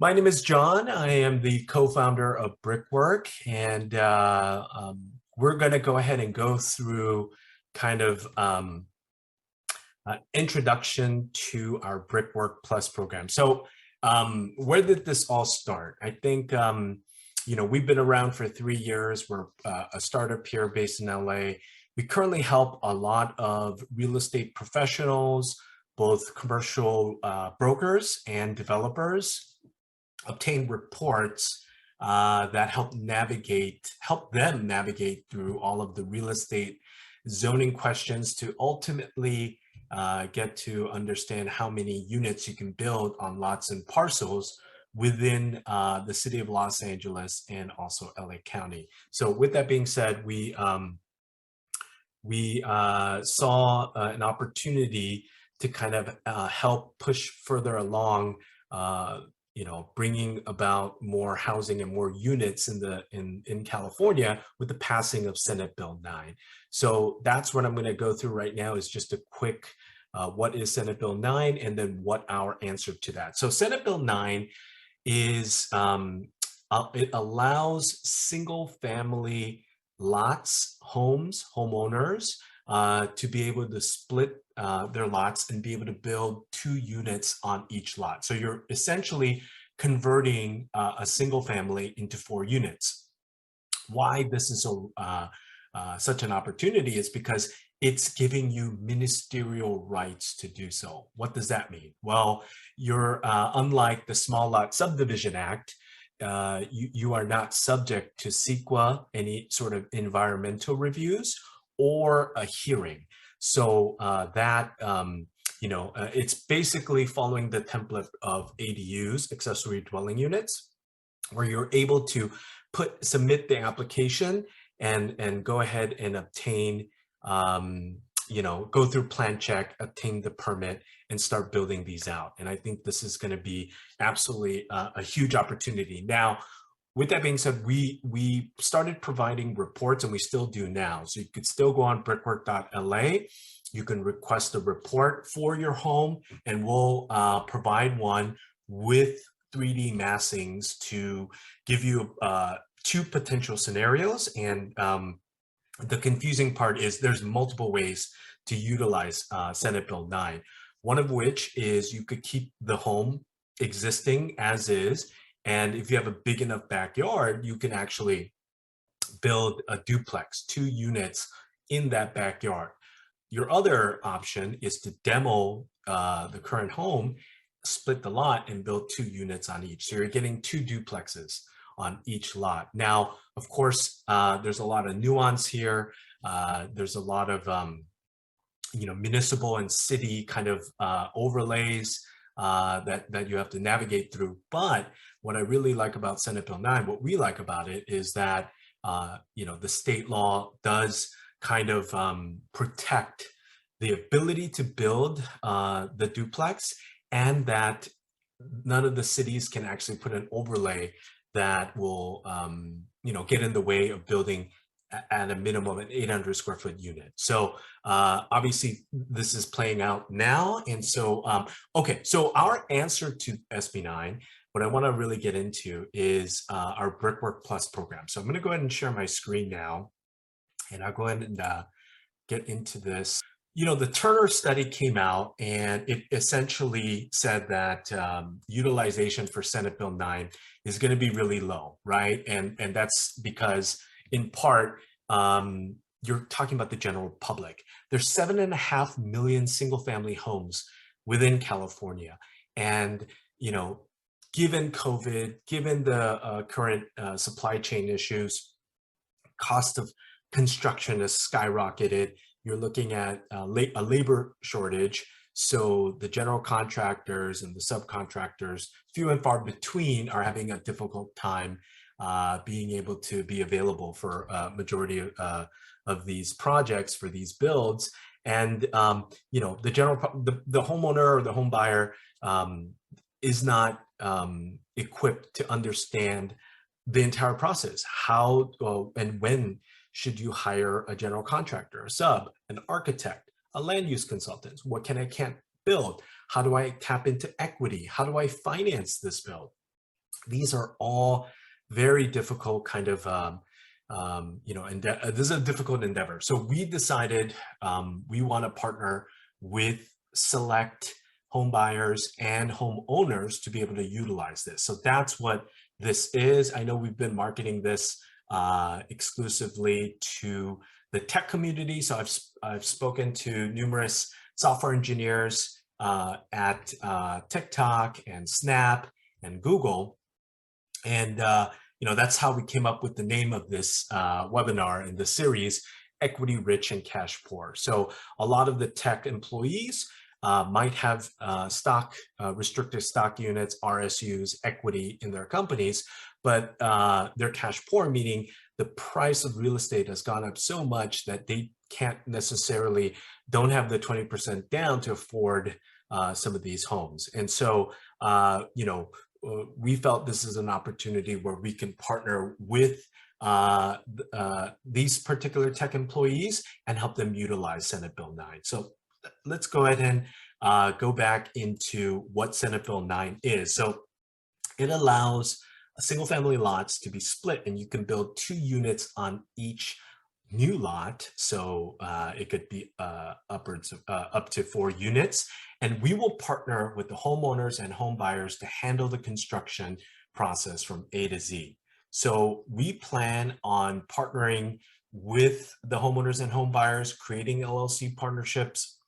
My name is John. I am the co-founder of Brickwork, and we're going to go ahead and go through kind of introduction to our Brickwork Plus program. So, where did this all start? I think we've been around for 3 years. We're a startup here based in LA. We currently help a lot of real estate professionals, both commercial brokers and developers obtain reports that help them navigate through all of the real estate zoning questions to ultimately get to understand how many units you can build on lots and parcels within the city of Los Angeles and also LA County. So with that being said, we saw an opportunity to kind of help push further along, bringing about more housing and more units in California with the passing of Senate Bill 9. So that's what I'm going to go through right now is just a quick what is Senate Bill 9 and then what our answer to that. So Senate Bill 9 is it allows single family lots, homes, homeowners to be able to split their lots and be able to build 2 units on each lot. So you're essentially converting a single family into 4 units. Why this is such an opportunity is because it's giving you ministerial rights to do so. What does that mean? Well, you're unlike the Small Lot Subdivision Act, you are not subject to CEQA, any sort of environmental reviews, or a hearing. So it's basically following the template of ADUs, accessory dwelling units, where you're able to submit the application and go ahead and obtain, go through plan check, obtain the permit, and start building these out. And I think this is going to be absolutely a huge opportunity. Now, with that being said, we started providing reports, and we still do now. So you could still go on brickwork.la. You can request a report for your home, and we'll provide one with 3D massings to give you 2 potential scenarios. And the confusing part is there's multiple ways to utilize Senate Bill 9. One of which is you could keep the home existing as is. And if you have a big enough backyard, you can actually build a duplex, 2 units in that backyard. Your other option is to demo the current home, split the lot, and build 2 units on each. So you're getting 2 duplexes on each lot. Now, of course, there's a lot of nuance here. There's a lot of municipal and city kind of overlays that you have to navigate through. But what I really like about Senate Bill 9, what we like about it is that the state law does kind of protect the ability to build the duplex, and that none of the cities can actually put an overlay that will get in the way of building at a minimum an 800 square foot unit. So obviously this is playing out now. And so, okay, so our answer to SB 9, what I want to really get into is our Brickwork Plus program. So I'm going to go ahead and share my screen now, and I'll go ahead and get into this. The Turner study came out, and it essentially said that utilization for Senate Bill 9 is going to be really low, right? And that's because, in part, you're talking about the general public. There's 7.5 million single-family homes within California, and given COVID, given the current supply chain issues, cost of construction has skyrocketed. You're looking at a labor shortage. So the general contractors and the subcontractors, few and far between, are having a difficult time being able to be available for a majority of these projects, for these builds. And the homeowner or the home buyer is not equipped to understand the entire process. How and when should you hire a general contractor, a sub, an architect, a land use consultant? What can I can't build? How do I tap into equity? How do I finance this build? These are all very difficult kind of, and this is a difficult endeavor. So we decided we want to partner with select home buyers and homeowners to be able to utilize this. So that's what this is. I know we've been marketing this exclusively to the tech community. So I've spoken to numerous software engineers at TikTok and Snap and Google. And that's how we came up with the name of this webinar in the series, Equity Rich and Cash Poor. So a lot of the tech employees might have restricted stock units, RSUs, equity in their companies, but they're cash poor, meaning the price of real estate has gone up so much that they don't have the 20% down to afford some of these homes. And so, we felt this is an opportunity where we can partner with these particular tech employees and help them utilize Senate Bill 9. So let's go ahead and go back into what Senate Bill 9 is. So it allows single family lots to be split, and you can build 2 units on each new lot. So it could be upwards of up to 4 units. And we will partner with the homeowners and home buyers to handle the construction process from A to Z. So we plan on partnering with the homeowners and home buyers, creating LLC partnerships.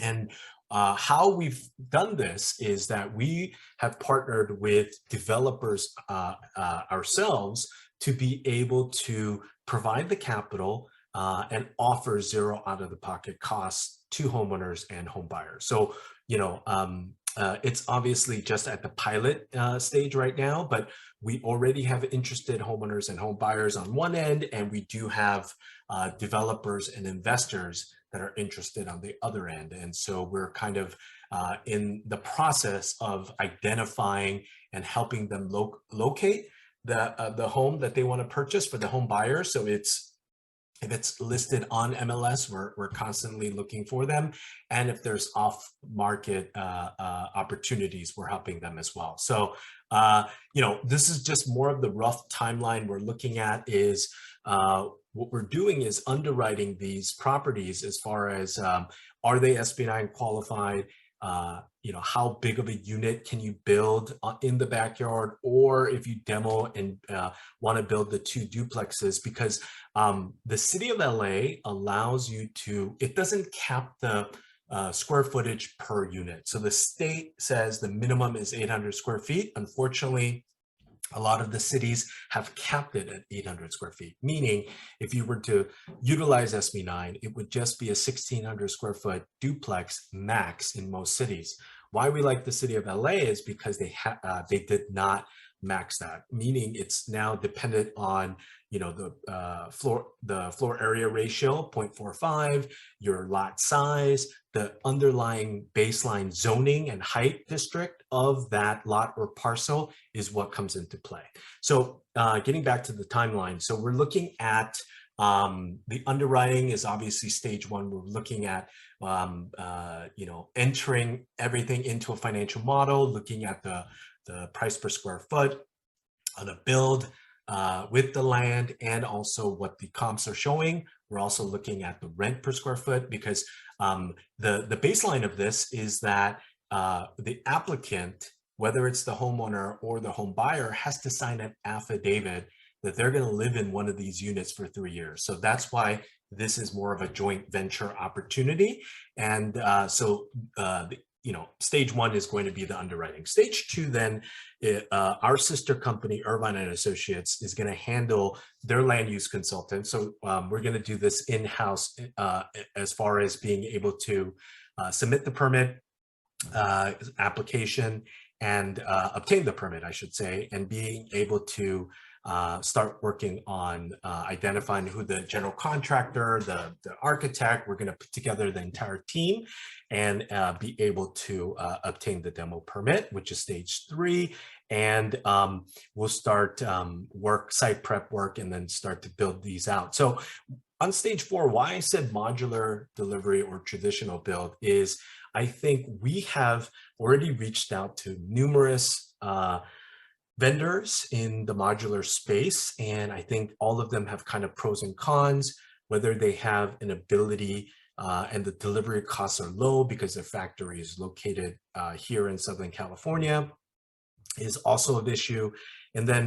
And how we've done this is that we have partnered with developers ourselves to be able to provide the capital and offer zero out-of-the-pocket costs to homeowners and home buyers. So, it's obviously just at the pilot stage right now, but we already have interested homeowners and home buyers on one end, and we do have developers and investors that are interested on the other end. And so we're kind of in the process of identifying and helping them locate the home that they want to purchase for the home buyer. So if it's listed on MLS, we're constantly looking for them. And if there's off-market opportunities, we're helping them as well. So, this is just more of the rough timeline we're looking at. Is what we're doing is underwriting these properties as far as are they SB 9 qualified? How big of a unit can you build in the backyard, or if you demo and want to build the 2 duplexes, because the city of LA allows you to, it doesn't cap the square footage per unit. So the state says the minimum is 800 square feet. Unfortunately, a lot of the cities have capped it at 800 square feet, meaning if you were to utilize SB 9, it would just be a 1,600 square foot duplex max in most cities. Why we like the city of LA is because they did not max that, meaning it's now dependent on the floor area ratio 0.45, your lot size, the underlying baseline zoning and height district of that lot or parcel is what comes into play. So getting back to the timeline, so we're looking at the underwriting is obviously stage 1. We're looking at entering everything into a financial model, looking at the price per square foot on a build with the land, and also what the comps are showing. We're also looking at the rent per square foot, because the baseline of this is that the applicant, whether it's the homeowner or the home buyer, has to sign an affidavit that they're going to live in one of these units for 3 years. So that's why this is more of a joint venture opportunity. And stage 1 is going to be the underwriting. Stage 2, then, our sister company, Irvine and Associates, is going to handle their land use consultant. So we're going to do this in-house as far as being able to submit the permit application and obtain the permit, I should say, and being able to start working on identifying who the general contractor, the architect. We're going to put together the entire team and be able to obtain the demo permit, which is stage 3. And we'll start site prep work, and then start to build these out. So on stage 4, why I said modular delivery or traditional build is I think we have already reached out to numerous vendors in the modular space, and I think all of them have kind of pros and cons, whether they have an ability and the delivery costs are low because their factory is located here in Southern California is also an issue. And then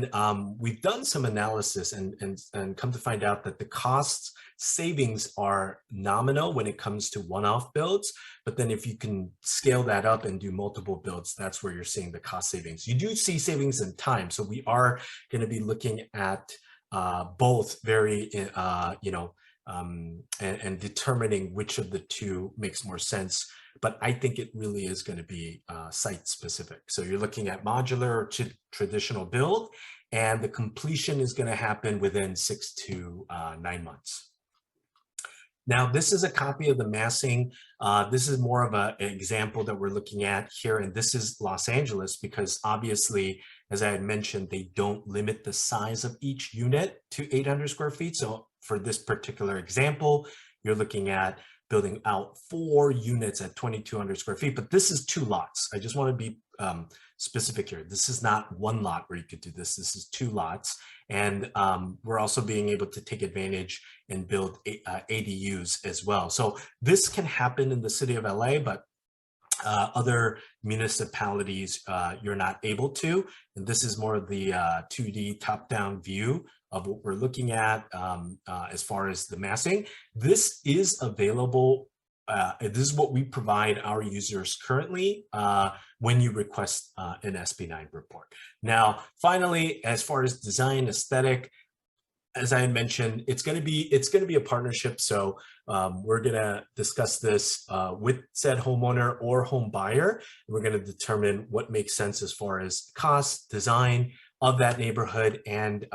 we've done some analysis and come to find out that the cost savings are nominal when it comes to one-off builds. But then if you can scale that up and do multiple builds, that's where you're seeing the cost savings. You do see savings in time. So we are going to be looking at both very, and determining which of the two makes more sense. But I think it really is going to be site specific. So you're looking at modular or traditional build, and the completion is going to happen within 6 to 9 months. Now, this is a copy of the massing. This is more of an example that we're looking at here, and this is Los Angeles because obviously, as I had mentioned, they don't limit the size of each unit to 800 square feet. So for this particular example, you're looking at building out 4 units at 2,200 square feet, but this is 2 lots. I just want to be specific here. This is not 1 lot where you could do this. This is 2 lots. And we're also being able to take advantage and build ADUs as well. So this can happen in the city of LA, but other municipalities, you're not able to. And this is more of the 2D top-down view of what we're looking at as far as the massing. This is available. This is what we provide our users currently when you request an SB9 report. Now, finally, as far as design aesthetic, as I mentioned, it's going to be a partnership. So we're going to discuss this with said homeowner or home buyer. We're going to determine what makes sense as far as cost, design of that neighborhood, and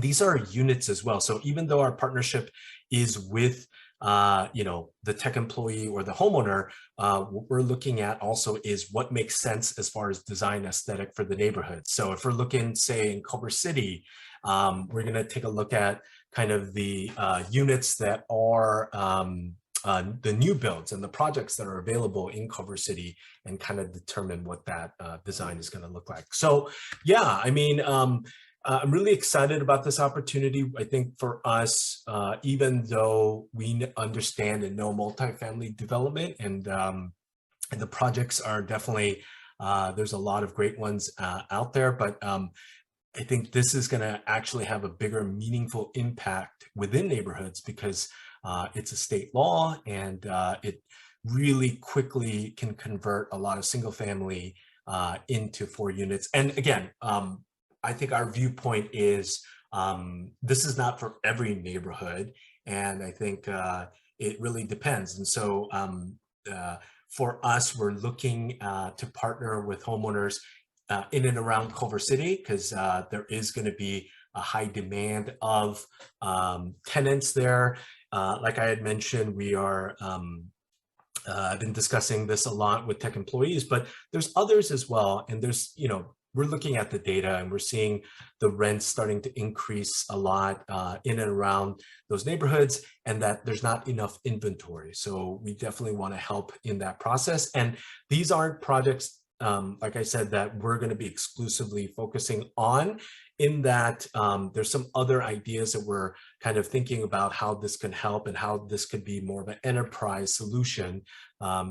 these are units as well. So even though our partnership is with the tech employee or the homeowner, what we're looking at also is what makes sense as far as design aesthetic for the neighborhood. So if we're looking, say, in Culver City, we're going to take a look at kind of the units that are the new builds and the projects that are available in Culver City and kind of determine what that design is going to look like. So yeah, I mean, I'm really excited about this opportunity. I think for us, even though we understand and know multifamily development and the projects are definitely, there's a lot of great ones out there, but I think this is going to actually have a bigger meaningful impact within neighborhoods because it's a state law and it really quickly can convert a lot of single family into 4 units. And again, I think our viewpoint is this is not for every neighborhood, and I think it really depends. And so for us, we're looking to partner with homeowners in and around Culver City because there is going to be a high demand of tenants there. Like I had mentioned, we are I've been discussing this a lot with tech employees, but there's others as well. And there's, we're looking at the data and we're seeing the rents starting to increase a lot in and around those neighborhoods, and that there's not enough inventory. So we definitely want to help in that process. And these aren't projects, like I said, that we're going to be exclusively focusing on, in that there's some other ideas that we're kind of thinking about how this can help and how this could be more of an enterprise solution.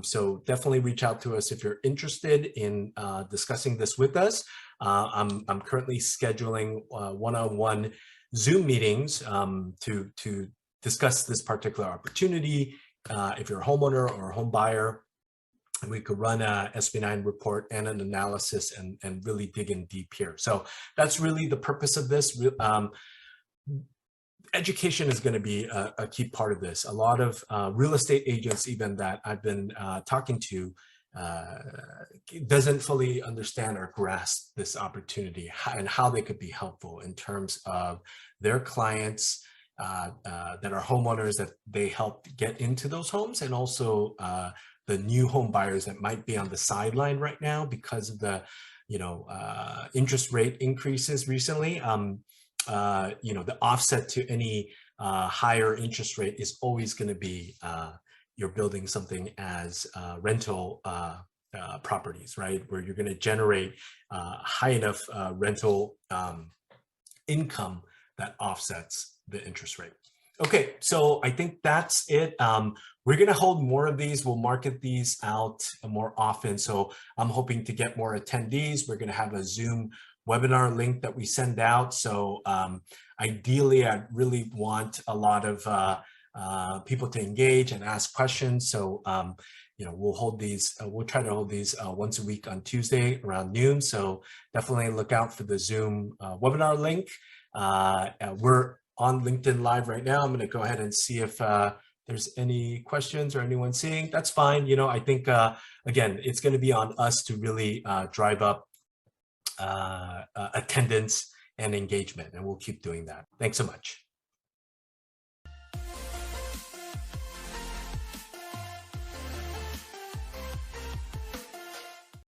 So definitely reach out to us if you're interested in discussing this with us. I'm currently scheduling one-on-one Zoom meetings to discuss this particular opportunity. If you're a homeowner or a home buyer, we could run a SB9 report and an analysis and really dig in deep here. So that's really the purpose of this. Education is going to be a key part of this. A lot of real estate agents, even that I've been talking to, doesn't fully understand or grasp this opportunity and how they could be helpful in terms of their clients that are homeowners that they help get into those homes, and also the new home buyers that might be on the sideline right now because of the interest rate increases recently. The offset to any higher interest rate is always going to be you're building something as rental properties, right? Where you're going to generate high enough rental income that offsets the interest rate. Okay, so I think that's it. We're going to hold more of these. We'll market these out more often. So I'm hoping to get more attendees. We're going to have a Zoom webinar link that we send out. So ideally, I really want a lot of people to engage and ask questions. So we'll hold these. We'll try to hold these once a week on Tuesday around noon. So definitely look out for the Zoom webinar link. We're on LinkedIn Live right now. I'm going to go ahead and see if there's any questions or anyone seeing. That's fine. I think, again, it's going to be on us to really drive up attendance and engagement, and we'll keep doing that. Thanks so much.